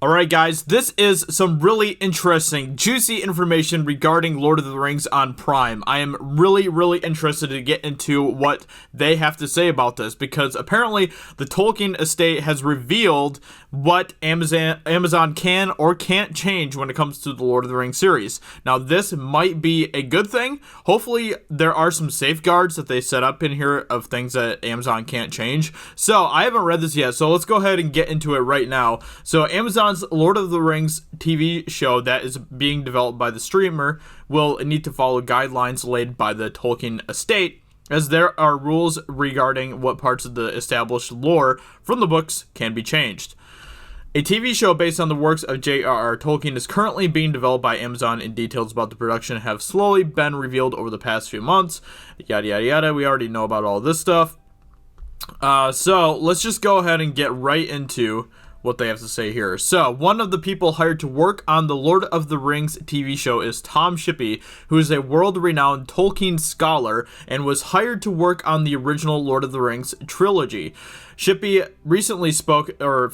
Alright guys, this is some really interesting, juicy information regarding Lord of the Rings on Prime. I am really interested to get into what they have to say about this, because apparently the Tolkien estate has revealed what Amazon can or can't change when it comes to the Lord of the Rings series. Now this might be a good thing. Hopefully there are some safeguards that they set up in here of things that Amazon can't change. So I haven't read this yet, so let's go ahead and get into it right now. So Amazon's Lord of the Rings TV show that is being developed by the streamer will need to follow guidelines laid by the Tolkien estate, as there are rules regarding what parts of the established lore from the books can be changed. A TV show based on the works of J.R.R. Tolkien is currently being developed by Amazon, and details about the production have slowly been revealed over the past few months. Yada yada yada, we already know about all this stuff. So let's just go ahead and get right into what they have to say here. So, one of the people hired to work on the Lord of the Rings TV show is Tom Shippey, who is a world-renowned Tolkien scholar and was hired to work on the original Lord of the Rings trilogy. Shippey recently spoke to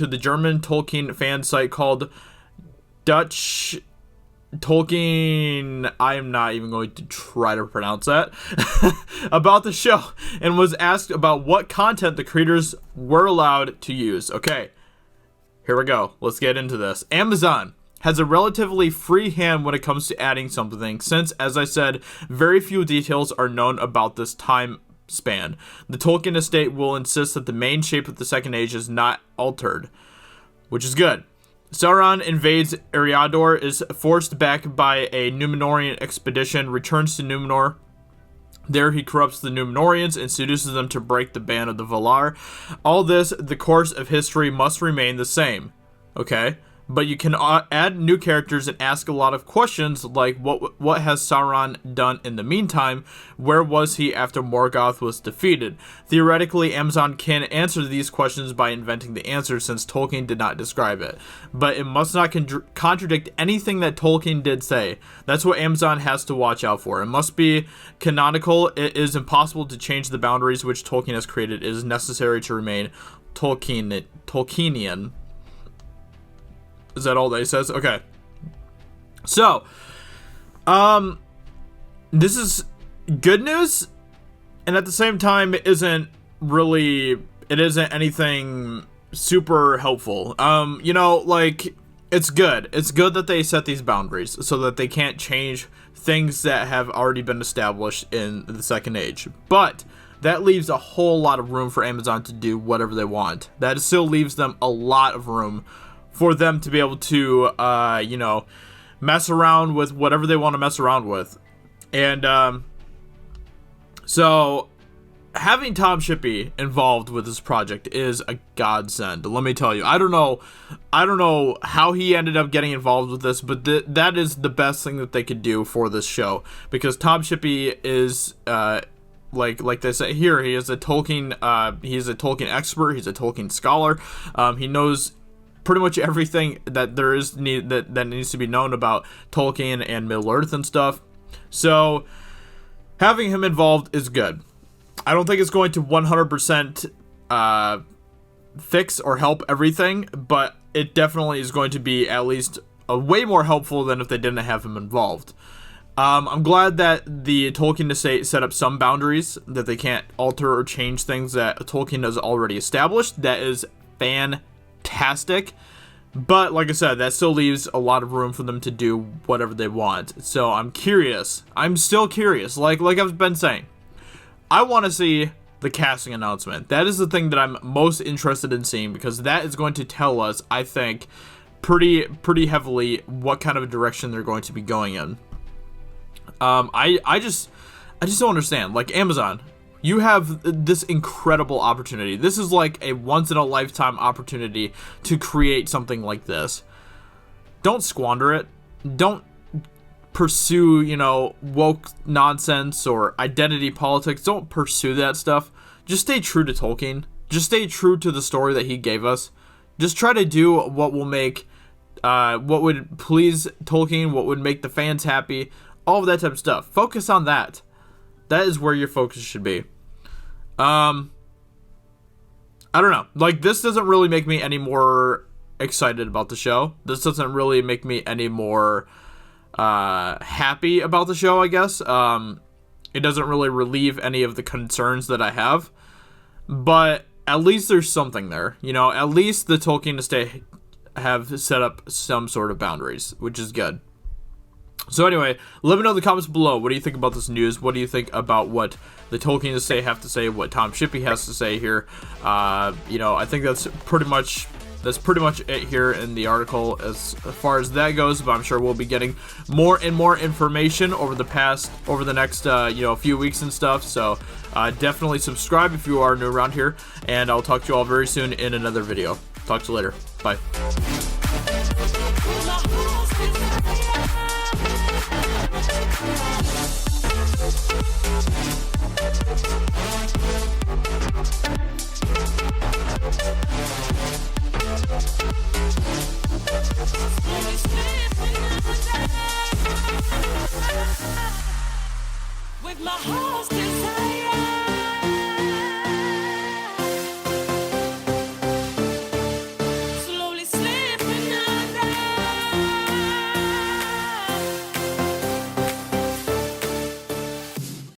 the German Tolkien fan site called Dutch Tolkien, I am not even going to try to pronounce that, about the show, and was asked about what content the creators were allowed to use. Okay, here we go. Let's get into this. Amazon has a relatively free hand when it comes to adding something, since, as I said, very few details are known about this time span. The Tolkien estate will insist that the main shape of the Second Age is not altered, which is good. Sauron invades Eriador, is forced back by a Númenorian expedition, returns to Númenor. There he corrupts the Númenorians and seduces them to break the ban of the Valar. All this, the course of history must remain the same. Okay? But you can add new characters and ask a lot of questions, like what has Sauron done in the meantime? Where was he after Morgoth was defeated? Theoretically, Amazon can answer these questions by inventing the answer, since Tolkien did not describe it. But it must not contradict anything that Tolkien did say. That's what Amazon has to watch out for. It must be canonical. It is impossible to change the boundaries which Tolkien has created. It is necessary to remain Tolkienian. Is that all that he says? Okay. So, this is good news, and at the same time, it isn't anything super helpful. You know, like, it's good. It's good that they set these boundaries so that they can't change things that have already been established in the Second Age. But that leaves a whole lot of room for Amazon to do whatever they want. That still leaves them a lot of room for them to be able to, you know, mess around with whatever they want to mess around with. And, so, having Tom Shippey involved with this project is a godsend, let me tell you. I don't know how he ended up getting involved with this, but that is the best thing that they could do for this show, because Tom Shippey is, like they say here, he is a Tolkien expert, he's a Tolkien scholar, he knows pretty much everything that there is that needs to be known about Tolkien and Middle-earth and stuff. So having him involved is good. I don't think it's going to 100% fix or help everything, but it definitely is going to be at least a way more helpful than if they didn't have him involved. I'm glad that the Tolkien estate set up some boundaries, that they can't alter or change things that Tolkien has already established. That is fantastic, but like I said, that still leaves a lot of room for them to do whatever they want. So I'm still curious, like I've been saying. I want to see the casting announcement. That is the thing that I'm most interested in seeing, because that is going to tell us, I think, pretty heavily what kind of a direction they're going to be going in. I just don't understand. Like, Amazon, you have this incredible opportunity. This is like a once-in-a-lifetime opportunity to create something like this. Don't squander it. Don't pursue, you know, woke nonsense or identity politics. Don't pursue that stuff. Just stay true to Tolkien. Just stay true to the story that he gave us. Just try to do what will make, what would please Tolkien, what would make the fans happy, all of that type of stuff. Focus on that. That is where your focus should be. I I don't know. Like, this doesn't really make me any more excited about the show. This doesn't really make me any more happy about the show, I guess. It doesn't really relieve any of the concerns that I have. But at least there's something there. You know, at least the Tolkien estate have set up some sort of boundaries, which is good. So anyway, let me know in the comments below. What do you think about this news? What do you think about what the Tolkien estate have to say? What Tom Shippey has to say here? You know, I think that's pretty much it here in the article as far as that goes. But I'm sure we'll be getting more and more information over the next few weeks and stuff. So definitely subscribe if you are new around here, and I'll talk to you all very soon in another video. Talk to you later. Bye. With my heart's desire.